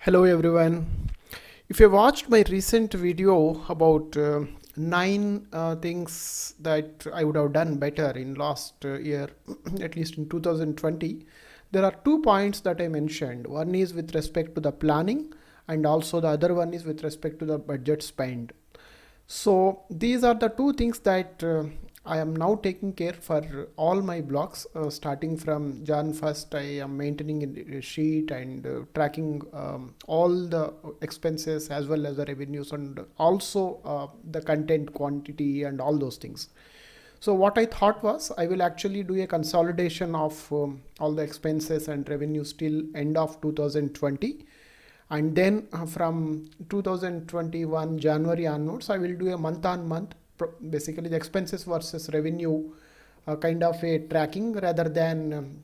Hello everyone. If you watched my recent video about 9 things that I would have done better in last year, at least in 2020, there are 2 points that I mentioned. One is with respect to the planning, and also the other one is with respect to the budget spend. So these are the two things that I am now taking care for all my blogs. Starting from Jan 1st, I am maintaining a sheet and tracking all the expenses as well as the revenues, and also the content quantity and all those things. So what I thought was I will actually do a consolidation of all the expenses and revenues till end of 2020, and then from 2021 January onwards I will do a month on month, basically the expenses versus revenue kind of a tracking rather than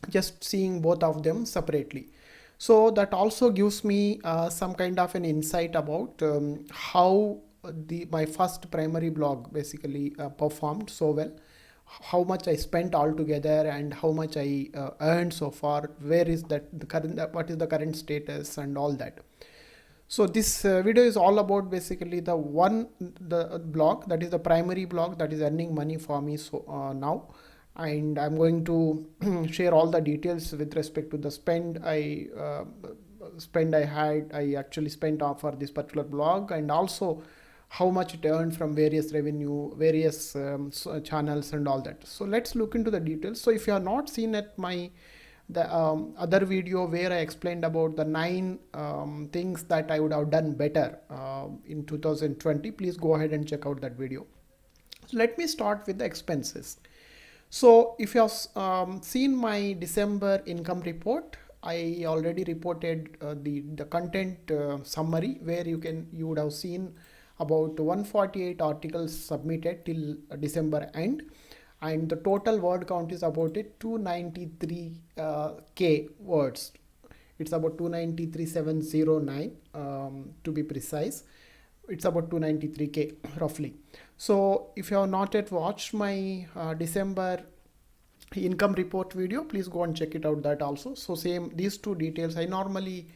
just seeing both of them separately. So that also gives me some kind of an insight about how my first primary blog basically performed so well, how much I spent altogether, and how much I earned so far, where is that the current, what is the current status and all that. So this video is all about basically the blog that is the primary blog that is earning money for me now, and I'm going to share all the details with respect to the spend I actually spent off for this particular blog, and also how much it earned from various revenue, various channels and all that. So let's look into the details. So if you have not seen at my other video where I explained about the 9 things that I would have done better in 2020, please go ahead and check out that video. So let me start with the expenses. So if you have seen my December income report, I already reported the content summary, where you would have seen about 148 articles submitted till December end, and the total word count is about 293k words. It's about 293,709 to be precise. It's about 293k roughly. So if you have not yet watched my December income report video, please go and check it out that also. So same, these two details I normally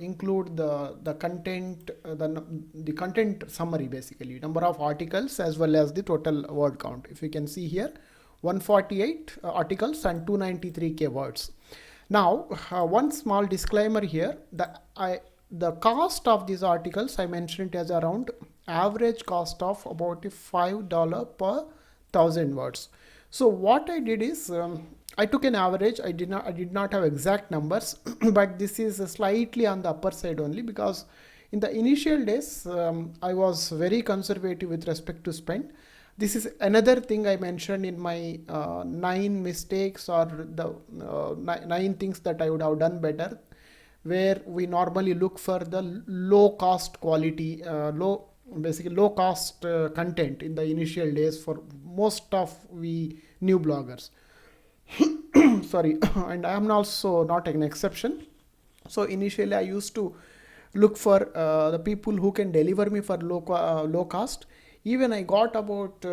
include the content, the content summary, basically number of articles as well as the total word count. If you can see here, 148 articles and 293k words. Now one small disclaimer here, the cost of these articles I mentioned it as around average cost of about $5 per 1,000 words. So what I did is I took an average. I did not have exact numbers, but this is slightly on the upper side only, because in the initial days I was very conservative with respect to spend. This is another thing I mentioned in my 9 mistakes, or the 9 things that I would have done better, where we normally look for the low cost quality, basically low cost content in the initial days for most of we new bloggers. Sorry, and I am also not an exception. So initially I used to look for the people who can deliver me for low cost. Even I got about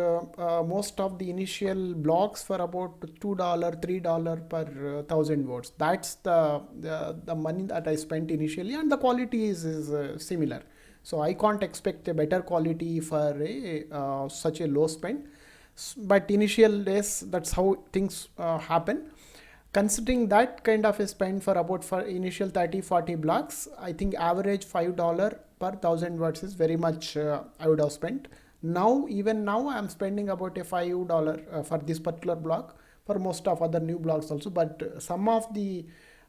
most of the initial blogs for about $2, $3 per 1,000 words. That's the money that I spent initially, and the quality is similar. So I can't expect a better quality for such a low spend. But initial days, that's how things happen. Considering that kind of a spend for about for initial 30-40 blocks, I think average $5 per 1,000 words is very much I would have spent. Now, even now, I'm spending about a $5 for this particular block, for most of other new blogs also. But some of the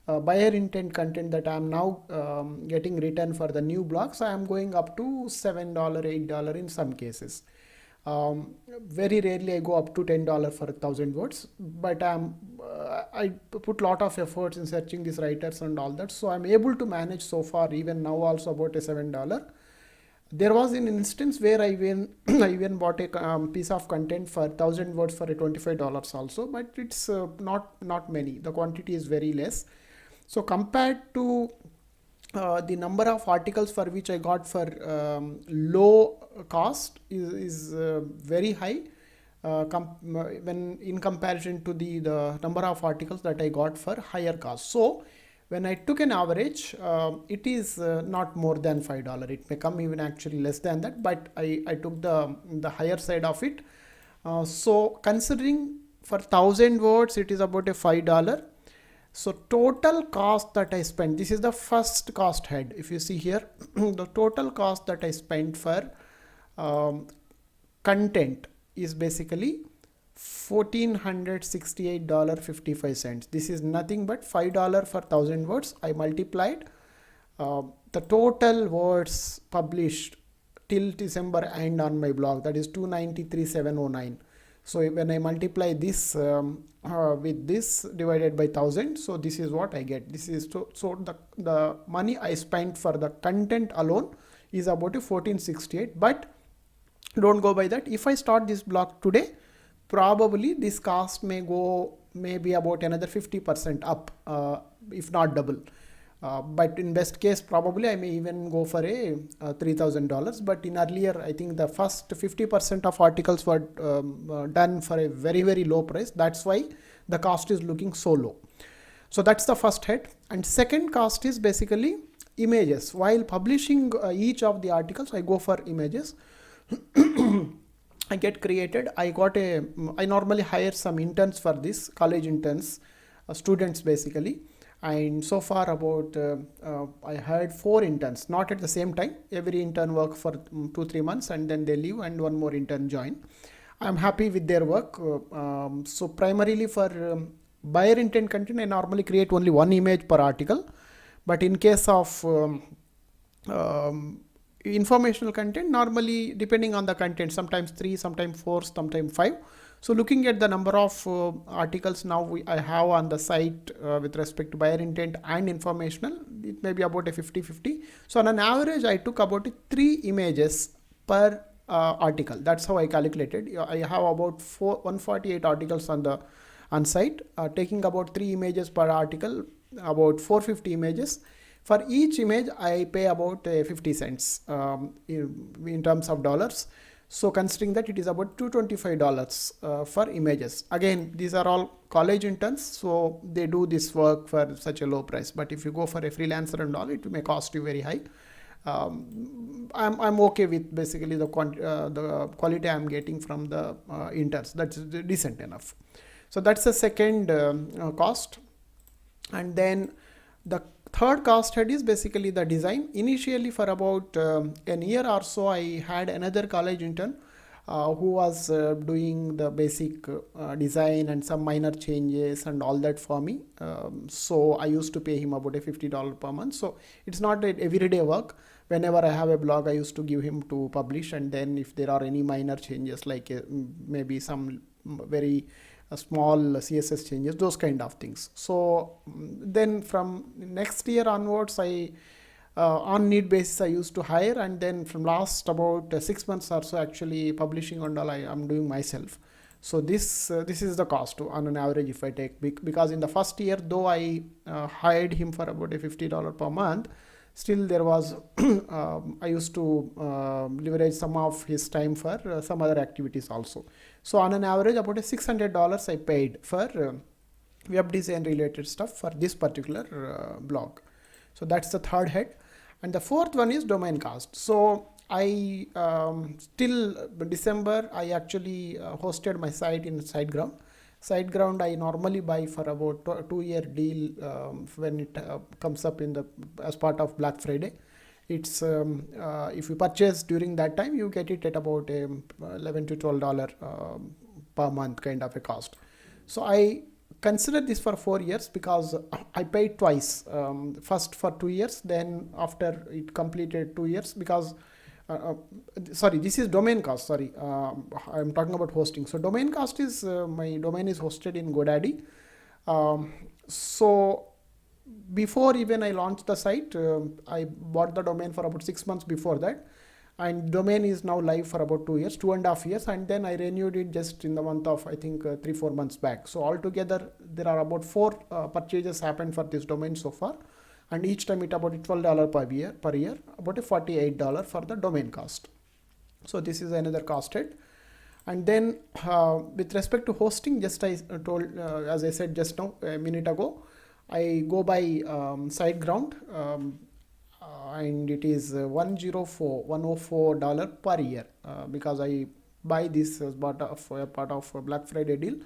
buyer intent content that I'm now getting written for the new blogs, I am going up to $7, $8 in some cases. Very rarely I go up to $10 for 1,000 words, but I put a lot of efforts in searching these writers and all that, so I'm able to manage so far, even now also, about a $7. There was an instance where I even bought a piece of content for 1,000 words for a $25 also, but it's not many. The quantity is very less. So compared to the number of articles for which I got for low cost is very high when in comparison to the number of articles that I got for higher cost. So when I took an average, it is not more than $5. It may come even actually less than that, but I took the higher side of it. So considering for 1000 words, it is about a $5. So total cost that I spent, this is the first cost head. If you see here, the total cost that I spent for content is basically $1,468.55. This is nothing but $5 for 1000 words. I multiplied the total words published till December end on my blog, that is 293,709. So when I multiply this with this divided by 1000, so this is what I get. This is so the money I spent for the content alone is about 1468. But don't go by that. If I start this blog today, probably this cost may be about another 50% up, if not double. But in best case, probably I may even go for a $3,000. But in earlier, I think the first 50% of articles were done for a very, very low price. That's why the cost is looking so low. So that's the first head. And second cost is basically images. While publishing each of the articles, I go for images. I get created. I normally hire some interns for this, college interns, students basically. And so far about I hired 4 interns, not at the same time. Every intern work for 2-3 months and then they leave and one more intern join. I'm happy with their work. So primarily for buyer intent content, I normally create only 1 image per article. But in case of informational content, normally depending on the content, sometimes 3, sometimes 4, sometimes 5. So looking at the number of articles now I have on the site with respect to buyer intent and informational, it may be about a 50-50. So on an average, I took about 3 images per article. That's how I calculated. I have about 148 articles on site, taking about 3 images per article, about 450 images. For each image, I pay about 50 cents in terms of dollars. So considering that, it is about $225 for images. Again, these are all college interns, so they do this work for such a low price. But if you go for a freelancer and all, it may cost you very high. I'm okay with basically the quality I'm getting from the interns. That's decent enough. So that's the second cost. And then the third cost head is basically the design. Initially for about an year or so, I had another college intern who was doing the basic design and some minor changes and all that for me. So I used to pay him about a $50 per month. So it's not an everyday work. Whenever I have a blog, I used to give him to publish, and then if there are any minor changes like maybe some very small CSS changes, those kind of things. So then from next year onwards, I on need basis I used to hire, and then from last about 6 months or so, actually publishing and all I'm doing myself. So this is the cost on an average if I take, because in the first year, though I hired him for about a $50 per month, still there was I used to leverage some of his time for some other activities also. So on an average, about a $600 I paid for web design related stuff for this particular blog. So that's the third head. And the fourth one is domain cost. So I till December, I actually hosted my site in Siteground. Siteground I normally buy for about 2-year deal when it comes up as part of Black Friday. It's if you purchase during that time, you get it at about $11 to $12 per month kind of a cost. So I considered this for 4 years because I paid twice. First for 2 years, then after it completed 2 years, because sorry, this is domain cost. Sorry, I'm talking about hosting. So domain cost is my domain is hosted in GoDaddy. So before even I launched the site, I bought the domain for about 6 months before that, and domain is now live for about 2.5 years, and then I renewed it just in the month of, I think, 3-4 months back. So altogether there are about 4 purchases happened for this domain so far, and each time it about $12 per year, about a $48 for the domain cost. So this is another cost head. And then with respect to hosting, just I told, as I said just now a minute ago, I go by Siteground, and it is $104 per year, because I buy this as part of a Black Friday deal.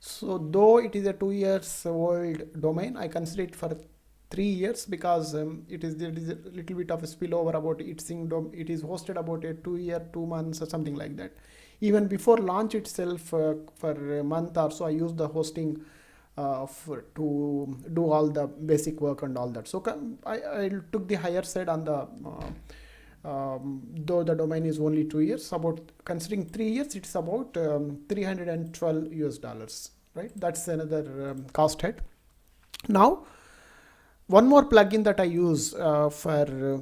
So though it is a 2 years old domain, I consider it for 3 years, because there is a little bit of a spillover about it is hosted about a 2 months or something like that. Even before launch itself, for a month or so, I use the hosting to do all the basic work and all that. So I took the higher side on the though the domain is only 2 years, about considering 3 years, it's about $312, right? That's another cost head. Now, one more plugin that I use for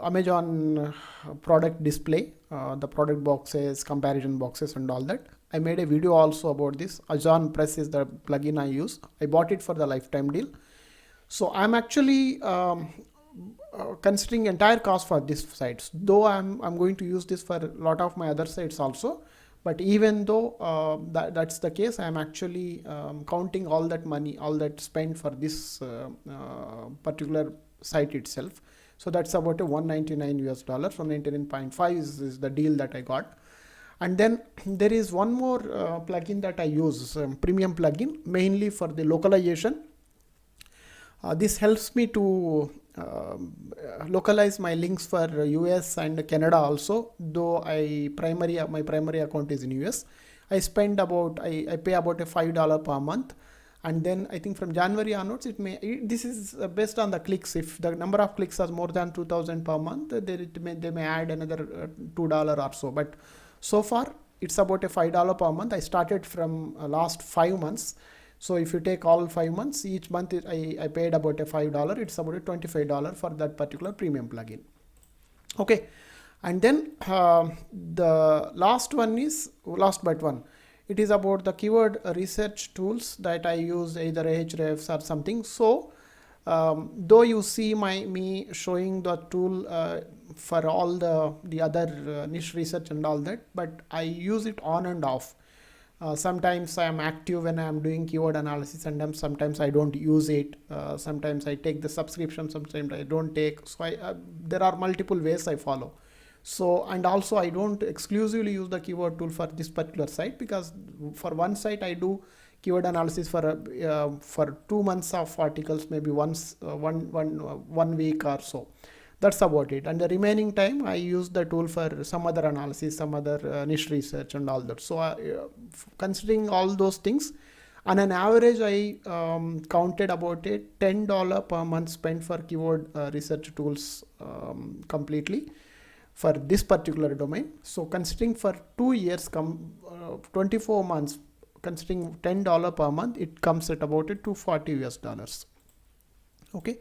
Amazon product display, the product boxes, comparison boxes and all that. I made a video also about this. Amazon Press is the plugin I use. I bought it for the lifetime deal. So I'm actually considering entire cost for this sites, though I'm going to use this for a lot of my other sites also. But even though that's the case, I'm actually counting all that money, all that spent for this particular site itself. So that's about a $199, $199.5 is the deal that I got. And then there is one more plugin that I use, premium plugin, mainly for the localization. This helps me to localize my links for US and Canada also, though my primary account is in US. I pay about a $5 per month, and then I think from January onwards, this is based on the clicks. If the number of clicks is more than 2,000 per month, they may add another $2 or so. But so far it's about a $5 per month. I started from last 5 months. So if you take all 5 months, each month I paid about a $5. It's about a $25 for that particular premium plugin. Okay, and then the last but one. It is about the keyword research tools that I use, either Ahrefs or something. So though you see me showing the tool for all the other niche research and all that, but I use it on and off. Sometimes I am active when I am doing keyword analysis, and sometimes I don't use it. Sometimes I take the subscription, sometimes I don't take. So there are multiple ways I follow. So, and also I don't exclusively use the keyword tool for this particular site, because for one site I do keyword analysis for 2 months of articles, maybe once one week or so. That's about it. And the remaining time I use the tool for some other analysis, some other niche research and all that. So considering all those things, on an average, I counted about a $10 per month spent for keyword research tools completely for this particular domain. So considering for 2 years, 24 months, considering $10 per month, it comes at about a $240. Okay.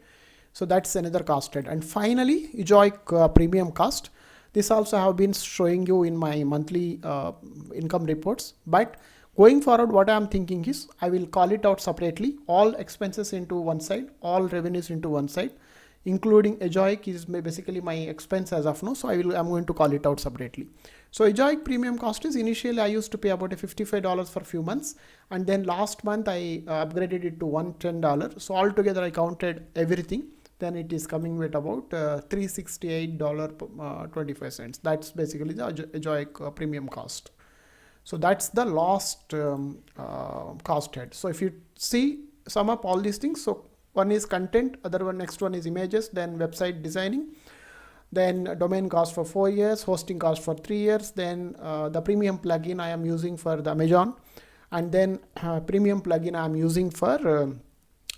So that's another cost head. And finally, EZOIC premium cost. This also I have been showing you in my monthly income reports. But going forward, what I am thinking is I will call it out separately. All expenses into one side, all revenues into one side, including EZOIC is basically my expense as of now. So I'm going to call it out separately. So EZOIC premium cost is, initially I used to pay about a $55 for a few months, and then last month I upgraded it to $110. So altogether I counted everything. Then it is coming with about $368.25. That's basically the EZOIC premium cost. So that's the last cost head. So if you sum up all these things, so one is content, next one is images, then website designing, then domain cost for 4 years, hosting cost for 3 years, then the premium plugin I am using for the Amazon, and then premium plugin I am using for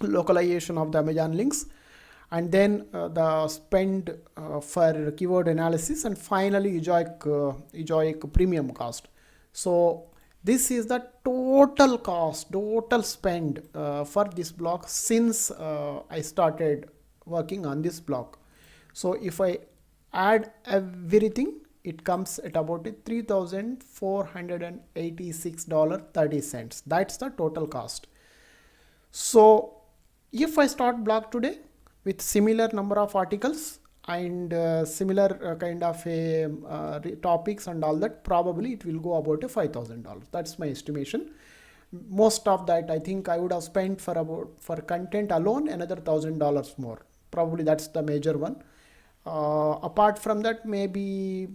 localization of the Amazon links, and then the spend for keyword analysis, and finally EZOIC premium cost. So this is the total cost, total spend for this blog since I started working on this blog. So if I add everything, it comes at about $3,486.30. That's the total cost. So if I start blog today with similar number of articles and similar kind of topics and all that, probably it will go about $5,000. That's my estimation. most of that I think I would have spent for content alone another $1,000 more. Probably that's the major one. Apart from that, maybe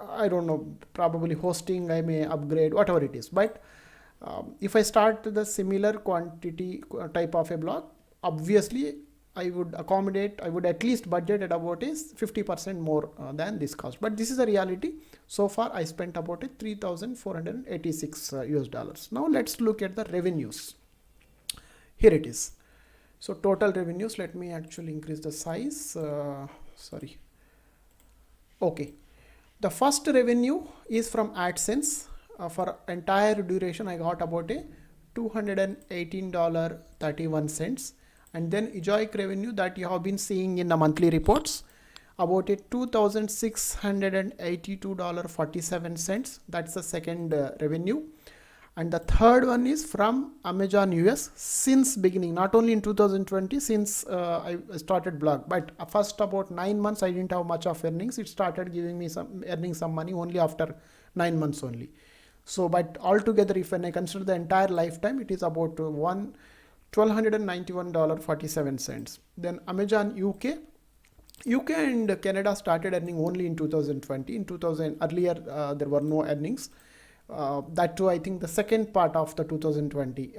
I don't know, probably hosting I may upgrade, whatever it is. But if I start the similar quantity type of a blog, obviously I would at least budget at about is 50% more than this cost. But this is a reality. So far I spent about $3,486 US dollars. Now let's look at the revenues. Here it is. So total revenues, let me actually increase the size. Sorry. Okay. The first revenue is from AdSense. For entire duration, I got about a $218.31. And then EZOIC revenue that you have been seeing in the monthly reports, about a $2,682.47. That's the second revenue. And the third one is from Amazon US since beginning, not only in 2020, since I started blog, but first about 9 months, I didn't have much of earnings. It started giving me earning some money only after 9 months only. So, but altogether, if when I consider the entire lifetime, it is about $1,291.47. Then Amazon UK and Canada started earning only in 2020. In 2000 earlier, there were no earnings. That too, I think the second part of the 2020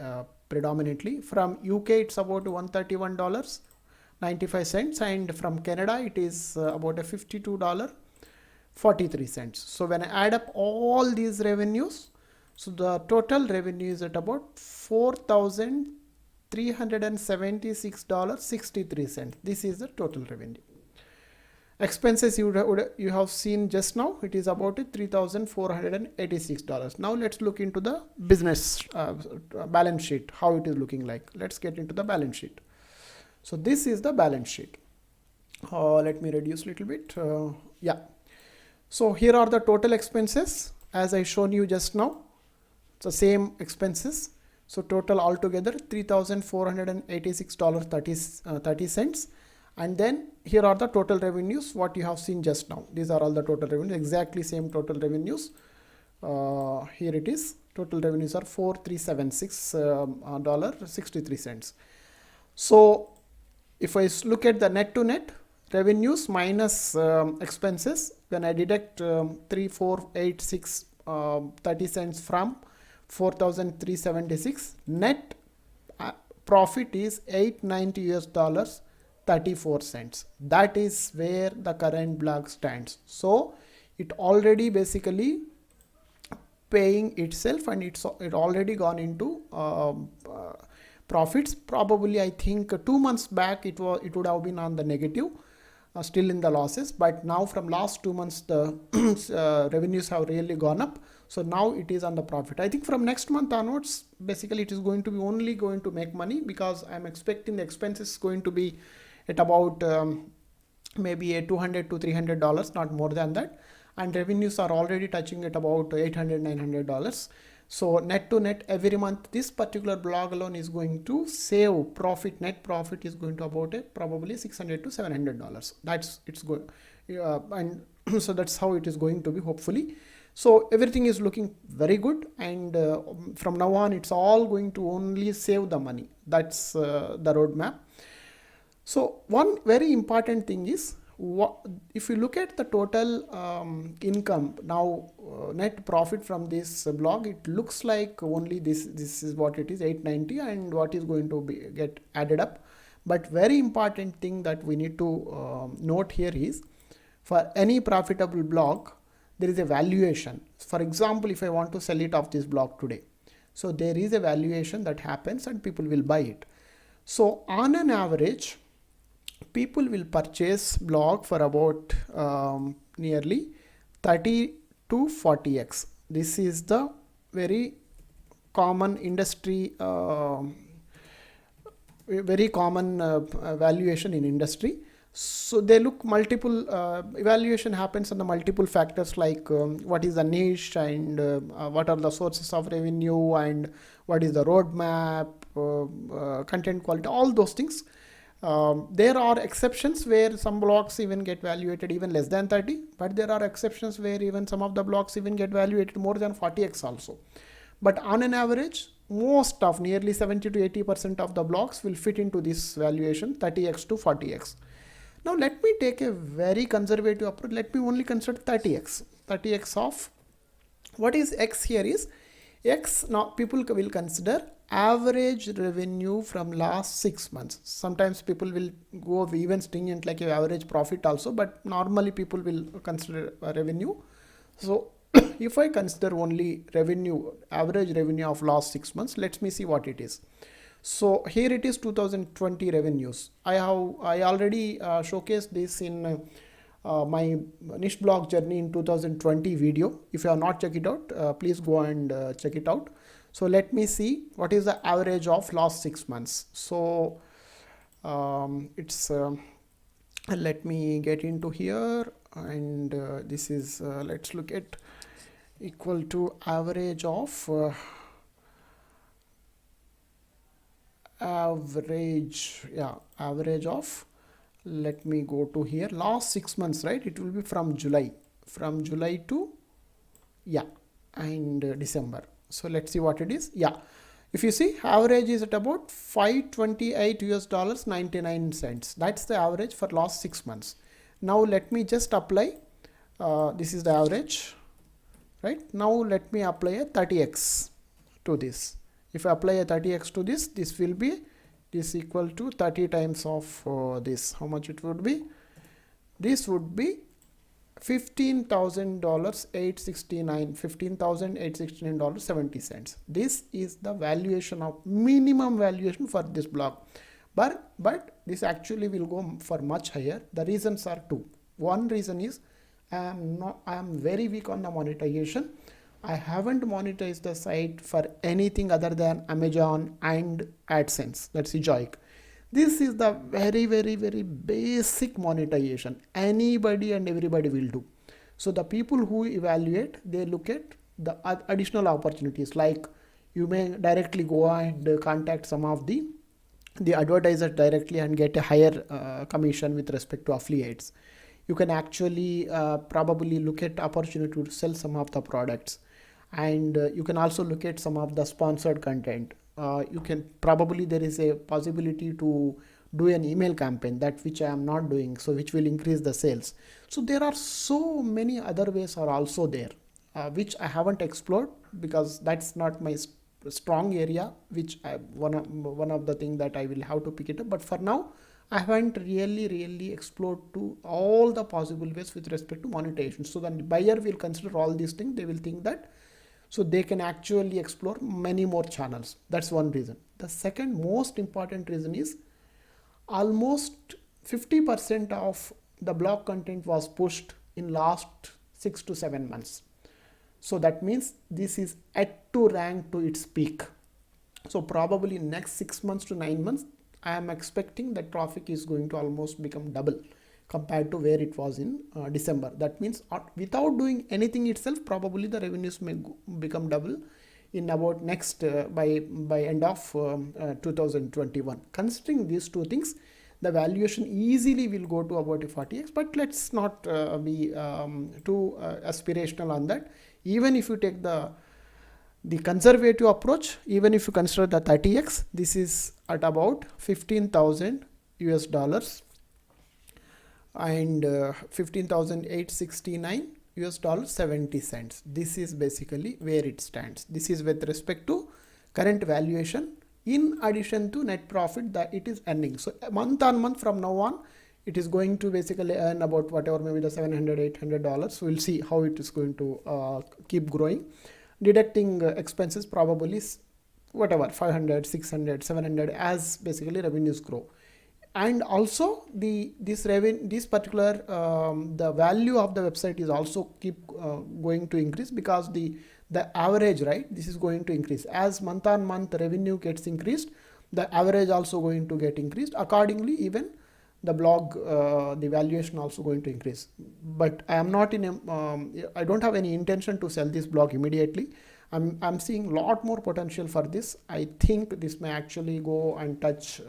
predominantly. From UK, it's about $131.95, and from Canada, it is about a $52.43. So when I add up all these revenues, so the total revenue is at about $4,376.63. This is the total revenue. Expenses you have seen just now, it is about $3,486. Now let's look into the business balance sheet, how it is looking like. Let's get into the balance sheet. So this is the balance sheet. Let me reduce a little bit. Yeah. So here are the total expenses as I shown you just now. It's the same expenses. So total altogether $3,486.30. And then here are the total revenues, what you have seen just now. These are all the total revenues, exactly same total revenues. Here it is. Total revenues are $4,376.63. So if I look at the net to net revenues minus expenses, when I deduct 3,486.30 cents from 4,376, net profit is $890 34 cents. That is where the current blog stands. So it already basically paying itself, and it already gone into profits. Probably I think 2 months back it would have been on the negative, still in the losses, but now from last 2 months the revenues have really gone up. So now it is on the profit. I think from next month onwards, basically it is going to be only going to make money, because I'm expecting the expenses going to be at about maybe a $200 to $300, not more than that. And revenues are already touching at about $800, $900. So net to net every month, this particular blog alone is going to save profit. Net profit is going to about probably $600 to $700. It's good. And so that's how it is going to be, hopefully. So everything is looking very good, and from now on it's all going to only save the money. That's the roadmap. So one very important thing is, if you look at the total income now, net profit from this blog, it looks like only this is what it is, 890, and what is going to get added up. But very important thing that we need to note here is, for any profitable blog, there is a valuation. For example, if I want to sell it off this blog today, so there is a valuation that happens and people will buy it. So on an average, people will purchase blog for about nearly 30 to 40x. This is the very common industry, very common valuation in industry. So they look multiple, evaluation happens on the multiple factors, like what is the niche, and what are the sources of revenue, and what is the roadmap, content quality, all those things. There are exceptions where some blogs even get valuated even less than 30, but there are exceptions where even some of the blogs even get valuated more than 40x also. But on an average, most of nearly 70 to 80% of the blocks will fit into this valuation 30x to 40x. Now let me take a very conservative approach. Let me only consider 30x of what is x here is x. Now people will consider average revenue from last 6 months. Sometimes people will go even stringent like a average profit also, but normally people will consider revenue. So if I consider only revenue, average revenue of last 6 months, let me see what it is. So here it is 2020 revenues. I already showcased this in my niche blog journey in 2020 video. If you have not checked it out, please go and check it out. So let me see what is the average of last 6 months. So it's let me get into here, and this is let's look at equal to average of average of, let me go to here, last 6 months, right? It will be from July to and December. So let's see what it is. If you see, average is at about $528 99 cents. That's the average for last 6 months. Now let me just apply this is the average, right? Now let me apply a 30x to this. If I apply a 30x to this, this will be this equal to 30 times of this. How much it would be? This would be $15,869, $15,869.70. This is the valuation of minimum valuation for this block. But this actually will go for much higher. The reasons are two. One reason is I am very weak on the monetization. I haven't monetized the site for anything other than Amazon and AdSense. That's EZOIC. This is the very, very, very basic monetization. Anybody and everybody will do. So the people who evaluate, they look at the additional opportunities, like you may directly go and contact some of the advertisers directly and get a higher commission with respect to affiliates. You can actually probably look at opportunity to sell some of the products, and you can also look at some of the sponsored content. You can probably, there is a possibility to do an email campaign, that which I am not doing, so which will increase the sales. So there are so many other ways are also there, which I haven't explored because that's not my strong area, which one of the thing that I will have to pick it up. But for now, I haven't really explored to all the possible ways with respect to monetization. So the buyer will consider all these things. They will think that, so they can actually explore many more channels. That's one reason. The second most important reason is almost 50% of the blog content was pushed in last 6 to 7 months. So that means this is yet to rank to its peak. So probably next 6 months to 9 months, I am expecting that traffic is going to almost become double compared to where it was in December. That means without doing anything itself, probably the revenues may become double in about next by end of 2021. Considering these two things, the valuation easily will go to about 40x. But let's not be too aspirational on that. Even if you take the conservative approach, even if you consider the 30x, this is at about $15,000 and $15,869 70 cents. This is basically where it stands. This is with respect to current valuation, in addition to net profit that it is earning. So month on month from now on, it is going to basically earn about whatever, maybe the $700, $800. We'll see how it is going to keep growing. Deducting expenses, probably whatever, 500, 600, 700 as basically revenues grow. And also this particular the value of the website is also keep going to increase, because the average, right, this is going to increase as month on month revenue gets increased. The average also going to get increased accordingly. Even the blog the valuation also going to increase. But I am not in a I don't have any intention to sell this blog immediately. I'm seeing a lot more potential for this. I think this may actually go and touch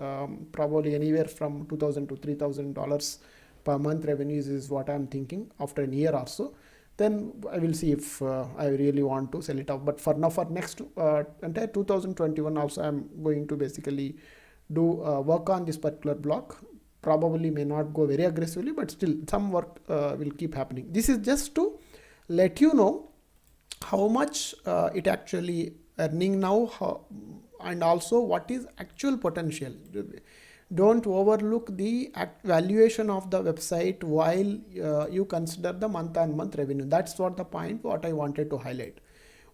probably anywhere from $2,000 to $3,000 per month revenues is what I'm thinking after a year or so. then I will see if I really want to sell it off. But for now, for next entire 2021 also, I'm going to basically do work on this particular block. Probably may not go very aggressively, but still some work will keep happening. This is just to let you know how much it actually earning now, and also what is actual potential. Don't overlook the valuation of the website while you consider the month-on-month revenue. That's what the point what I wanted to highlight.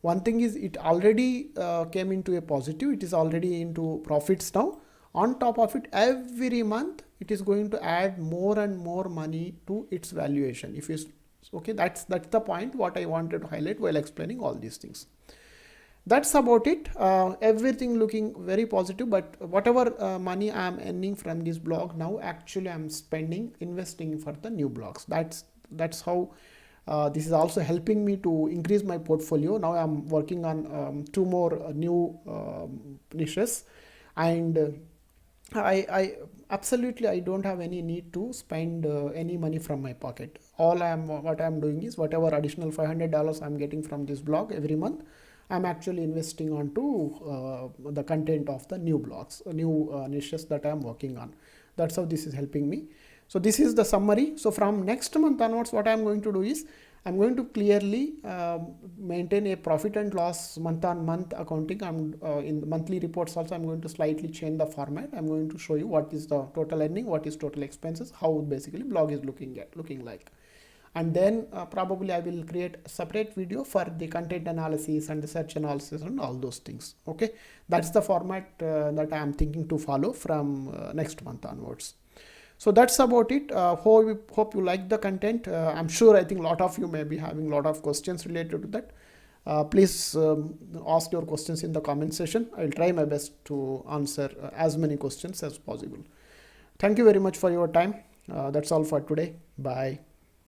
One thing is it already came into a positive, it is already into profits now. On top of it, every month it is going to add more and more money to its valuation. If you okay, that's the point what I wanted to highlight while explaining all these things. That's about it. Everything looking very positive, but whatever money I am earning from this blog now, actually I'm investing for the new blogs. That's how this is also helping me to increase my portfolio. Now I'm working on 2 more new niches, and I absolutely I don't have any need to spend any money from my pocket. What I'm doing is whatever additional $500 I'm getting from this blog every month, I'm actually investing onto the content of the new blogs, new niches that I'm working on. That's how this is helping me. So this is the summary. So from next month onwards, what I'm going to do is I'm going to clearly maintain a profit and loss month-on-month accounting. In the monthly reports also, I'm going to slightly change the format. I'm going to show you what is the total earning, what is total expenses, how basically blog is looking like. And then probably I will create a separate video for the content analysis and the search analysis and all those things. Okay, that's the format that I am thinking to follow from next month onwards. So that's about it. Hope you like the content. I'm sure I think a lot of you may be having a lot of questions related to that. Please ask your questions in the comment section. I'll try my best to answer as many questions as possible. Thank you very much for your time. That's all for today. Bye.